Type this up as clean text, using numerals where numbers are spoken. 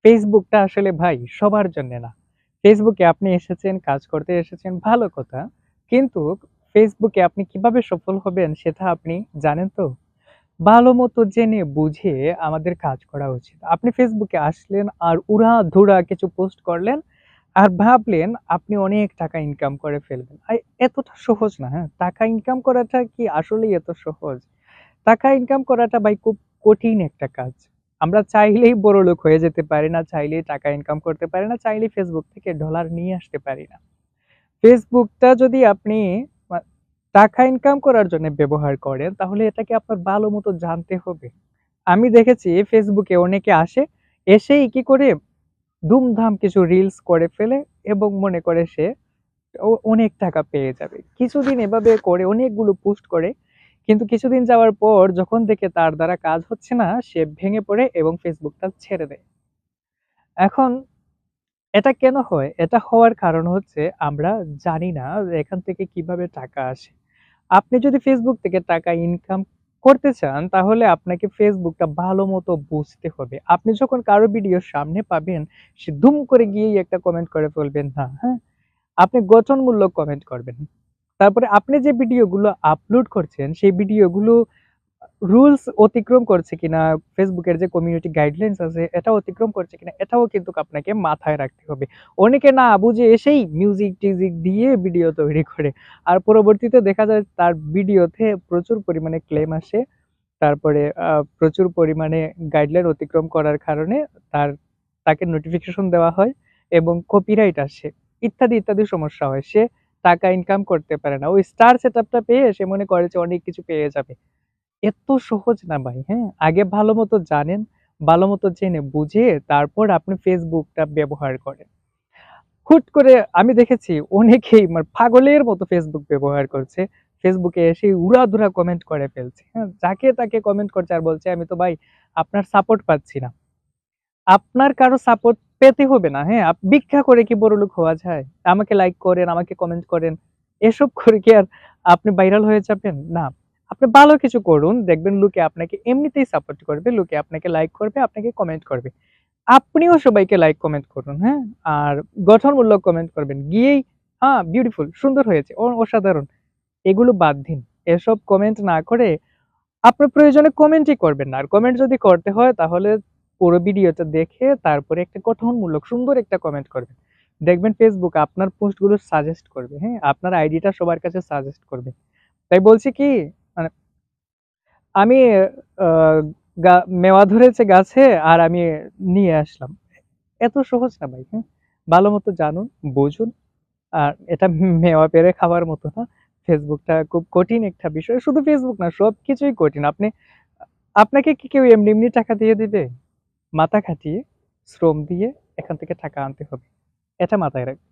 ফেসবুকটা আসলে ভাই সবার জন্য না। ফেসবুকে আপনি এসেছেন, কাজ করতে এসেছেন ভালো কথা। কিন্তু ফেসবুকে আপনি কিভাবে সফল হবেন সেটা আপনি জানেন তো? ভালোমতো জেনে বুঝে আমাদের কাজ করা উচিত। আপনি ফেসবুকে আসলেন আর উড়াধুরা কিছু পোস্ট করলেন আর ভাবলেন আপনি অনেক টাকা ইনকাম করে ফেলবেন। এতটা সহজ না, হ্যাঁ? টাকা ইনকাম করাটা কি আসলেই এত সহজ? টাকা ইনকাম করাটা ভাই খুব কঠিন একটা কাজ। আমরা চাইলেই বড়লোক হয়ে যেতে পারি না, চাইলেই টাকা ইনকাম করতে পারি না, চাইলেই ফেসবুক থেকে ডলার নিয়ে আসতে পারি না। ফেসবুকটা যদি আপনি মা টাকা ইনকাম করার জন্য ব্যবহার করেন, তাহলে এটাকে আপনার ভালো মতো জানতে হবে। আমি দেখেছি ফেসবুকে অনেকে আসে, এসেই কি করে দুমধাম কিছু রিলস করে ফেলে এবং মনে করে সে অনেক টাকা পেয়ে যাবে। কিছুদিন এভাবে করে অনেকগুলো পোস্ট করে, কিন্তু কিছুদিন যাওয়ার পর যখন দেখে তার দ্বারা কাজ হচ্ছে না, সে ভেঙে পড়ে এবং ফেসবুকটা ছেড়ে দেয়। এখন এটা কেন হয়? এটা হওয়ার কারণ হচ্ছে আমরা জানি না যে এখান থেকে কিভাবে টাকা আসে। আপনি যদি ফেসবুক থেকে টাকা ইনকাম করতে চান, তাহলে আপনাকে ফেসবুকটা ভালো মতো বুঝতে হবে। আপনি যখন কারো ভিডিও সামনে পাবেন, সে দুম করে গিয়েই একটা কমেন্ট করে ফেলবেন না, হ্যাঁ? আপনি গঠনমূলক কমেন্ট করবেন। তারপরে আপনি যে ভিডিওগুলো আপলোড করছেন, সেই ভিডিওগুলো রুলস অতিক্রম করছে কিনা, ফেসবুকের যে কমিউনিটি গাইডলাইনস আছে, এটা অতিক্রম করছে কিনা, এটাও কিন্তু আপনাকে মাথায় রাখতে হবে। অনেকে না বুঝে এসেই মিউজিক-টিউজিক দিয়ে ভিডিও তৈরি করে। আর পরবর্তীতে দেখা যায় তার ভিডিওতে প্রচুর পরিমাণে ক্লেম আসে। তারপরে প্রচুর পরিমাণে গাইডলাইন অতিক্রম করার কারণে তার তাকে নোটিফিকেশন দেওয়া হয় এবং কপিরাইট আসে। ইত্যাদি সমস্যা হয়। সে টাকা ইনকাম করতে পারে না। ওই স্টার সেটআপটা পেয়ে সে মনে করে যে অনেক কিছু পেয়ে যাবে। এত সহজ না ভাই, হ্যাঁ? আগে ভালোমতো জানেন, ভালোমতো জেনে বুঝে তারপর আপনি ফেসবুকটা ব্যবহার করেন। হুট করে আমি দেখেছি অনেকেই পাগলের মতো ফেসবুক ব্যবহার করছে। ফেসবুকে এসে উড়াধুরা কমেন্ট করে ফেলছে, হ্যাঁ? যাকে তাকে কমেন্ট করছে আর বলছে, "আমি তো ভাই আপনার সাপোর্ট পাচ্ছি না।" আপনার কারো সাপোর্ট পেতে হবে না, হ্যাঁ? ভিক্ষা করে কি বড়লোক হওয়া যায়? আমাকে লাইক করেন, আমাকে কমেন্ট করেন। এসব করে কি আর আপনি ভাইরাল হয়ে যাবেন? না। আপনি ভালো কিছু করুন, দেখবেন লোকে আপনাকে এমনিতেই সাপোর্ট করবে, লোকে আপনাকে লাইক করবে, আপনাকে কমেন্ট করবে। আপনিও সবাইকে লাইক কমেন্ট করুন, হ্যাঁ? আর গঠনমূলক কমেন্ট করবেন। গিয়েই বিউটিফুল, সুন্দর হয়েছে, অসাধারণ। এগুলো বাদ দিন। এসব কমেন্ট না করে আপনার প্রয়োজনে কমেন্টই করবেন না। আর কমেন্ট যদি করতে হয় তাহলে পুরো ভিডিওটা দেখে তারপরে একটা গঠনমূলক সুন্দর একটা কমেন্ট করবেন। দেখবেন ফেসবুক আপনার পোস্টগুলো সাজেস্ট করবে, হ্যাঁ? আপনার আইডিটা সবার কাছে সাজেস্ট করবে। তাই বলছি কি, মানে আমি আ গা মেওয়া ধরেছে গাছে আর আমি নিয়ে আসলাম। এত সহজ না ভাই, হ্যাঁ? ভালোমতো জানুন, বুঝুন। আর এটা মেওয়া পেড়ে খাওয়ার মতো না। ফেসবুকটা খুব কঠিন একটা বিষয়। শুধু ফেসবুক না, সবকিছুই কঠিন। আপনাকে কি কেউ এমনি টাকা দিয়ে দিবে? মাথা খাটিয়ে, শ্রম দিয়ে এখান থেকে টাকা আনতে হবে। এটা মাথায় রাখবেন।